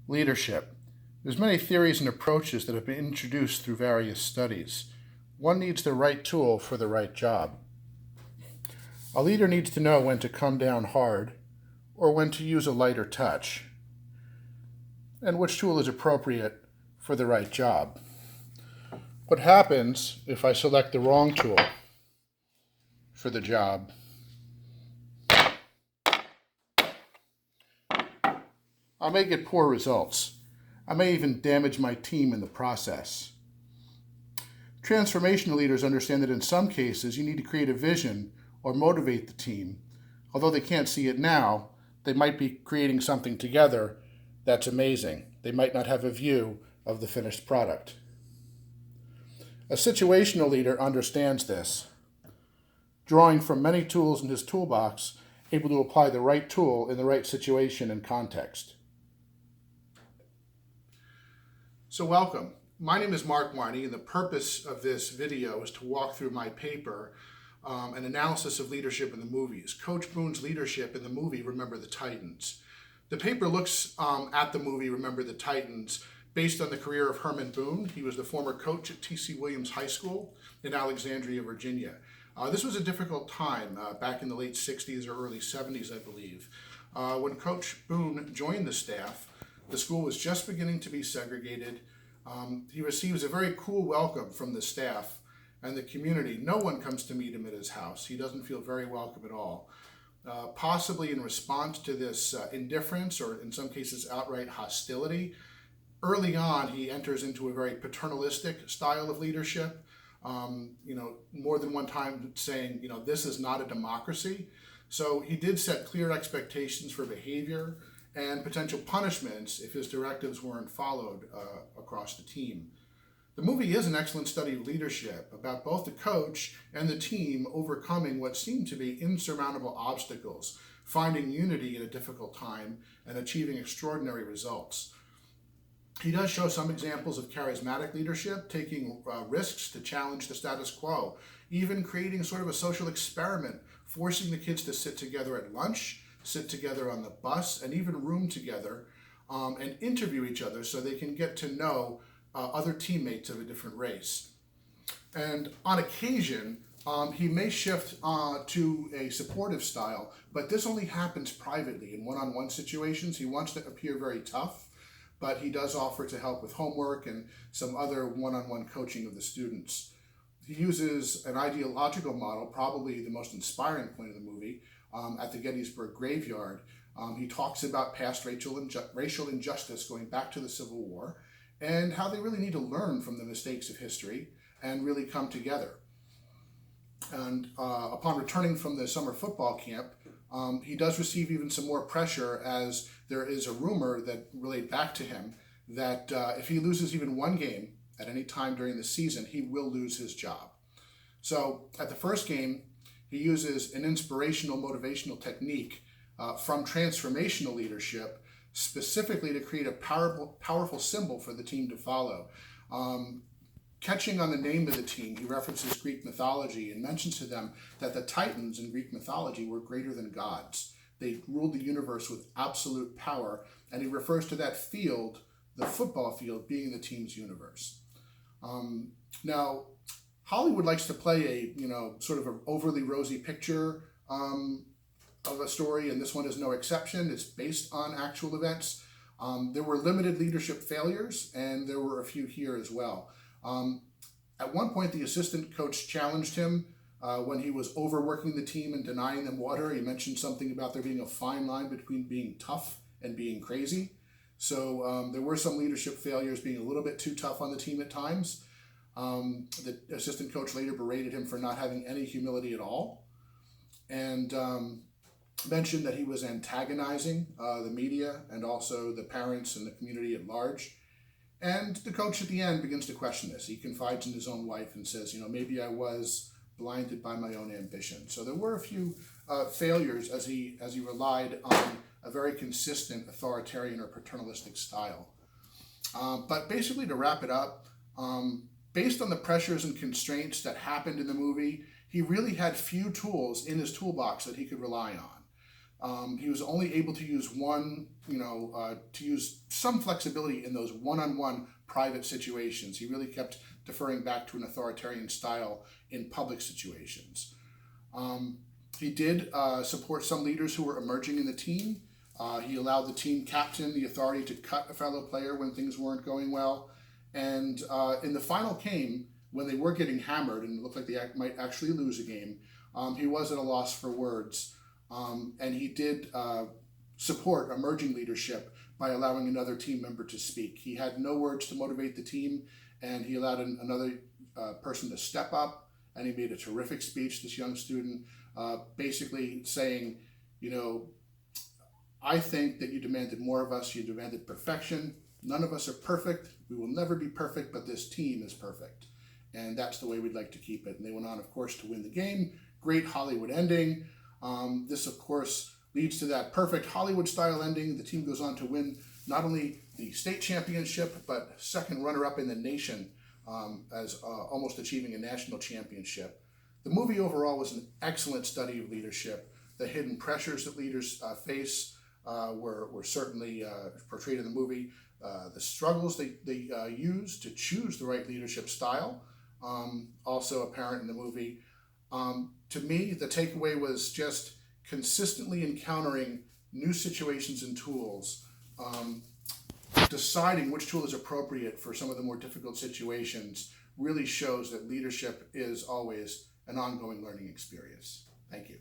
Leadership. There's many theories and approaches that have been introduced through various studies. One needs the right tool for the right job. A leader needs to know when to come down hard or when to use a lighter touch, and which tool is appropriate for the right job. What happens if I select the wrong tool for the job? I may get poor results. I may even damage my team in the process. Transformational leaders understand that in some cases you need to create a vision or motivate the team. Although they can't see it now, they might be creating something together that's amazing. They might not have a view of the finished product. A situational leader understands this, drawing from many tools in his toolbox, able to apply the right tool in the right situation and context. So welcome. My name is Mark Marney, and the purpose of this video is to walk through my paper, an analysis of leadership in the movies. Coach Boone's leadership in the movie Remember the Titans. The paper looks at the movie Remember the Titans based on the career of Herman Boone. He was the former coach at T.C. Williams High School in Alexandria, Virginia. This was a difficult time back in the late 60s or early 70s, I believe. When Coach Boone joined the staff, the school was just beginning to be segregated. He receives a very cool welcome from the staff and the community. No one comes to meet him at his house. He doesn't feel very welcome at all. Possibly in response to this indifference, or in some cases outright hostility, early on he enters into a very paternalistic style of leadership. More than one time saying, this is not a democracy. So he did set clear expectations for behavior and potential punishments if his directives weren't followed across the team. The movie is an excellent study of leadership about both the coach and the team overcoming what seemed to be insurmountable obstacles, finding unity in a difficult time, and achieving extraordinary results. He does show some examples of charismatic leadership, taking risks to challenge the status quo, even creating sort of a social experiment, forcing the kids to sit together at lunch, sit together on the bus, and even room together and interview each other so they can get to know other teammates of a different race. And on occasion, he may shift to a supportive style, but this only happens privately in one-on-one situations. He wants to appear very tough, but he does offer to help with homework and some other one-on-one coaching of the students. He uses an ideological model, probably the most inspiring point of the movie, at the Gettysburg Graveyard. He talks about past racial injustice going back to the Civil War and how they really need to learn from the mistakes of history and really come together. And upon returning from the summer football camp, he does receive even some more pressure, as there is a rumor that relayed back to him that if he loses even one game at any time during the season, he will lose his job. So at the first game, he uses an inspirational, motivational technique from transformational leadership, specifically to create a powerful symbol for the team to follow. Catching on the name of the team, he references Greek mythology and mentions to them that the Titans in Greek mythology were greater than gods. They ruled the universe with absolute power, and he refers to that field, the football field, being the team's universe. Now, Hollywood likes to play a sort of an overly rosy picture of a story, and this one is no exception. It's based on actual events. There were limited leadership failures, and there were a few here as well. At one point, the assistant coach challenged him when he was overworking the team and denying them water. He mentioned something about there being a fine line between being tough and being crazy. So there were some leadership failures, being a little bit too tough on the team at times. The assistant coach later berated him for not having any humility at all, and mentioned that he was antagonizing the media and also the parents and the community at large. And the coach at the end begins to question this. He confides in his own wife and says, maybe I was blinded by my own ambition. So there were a few failures as he relied on a very consistent authoritarian or paternalistic style. But basically, to wrap it up, based on the pressures and constraints that happened in the movie, he really had few tools in his toolbox that he could rely on. He was only able to use to use some flexibility in those one-on-one private situations. He really kept deferring back to an authoritarian style in public situations. He did support some leaders who were emerging in the team. He allowed the team captain the authority to cut a fellow player when things weren't going well. And in the final game, when they were getting hammered and it looked like they might actually lose a game, he was at a loss for words. And he did support emerging leadership by allowing another team member to speak. He had no words to motivate the team, and he allowed another person to step up, and he made a terrific speech, this young student, basically saying, I think that you demanded more of us. You demanded perfection. None of us are perfect. We will never be perfect, but this team is perfect. And that's the way we'd like to keep it. And they went on, of course, to win the game. Great Hollywood ending. This, of course, leads to that perfect Hollywood-style ending. The team goes on to win not only the state championship, but second runner-up in the nation, as almost achieving a national championship. The movie overall was an excellent study of leadership. The hidden pressures that leaders face were certainly portrayed in the movie. The struggles they use to choose the right leadership style, also apparent in the movie. To me, the takeaway was just consistently encountering new situations and tools, deciding which tool is appropriate for some of the more difficult situations really shows that leadership is always an ongoing learning experience. Thank you.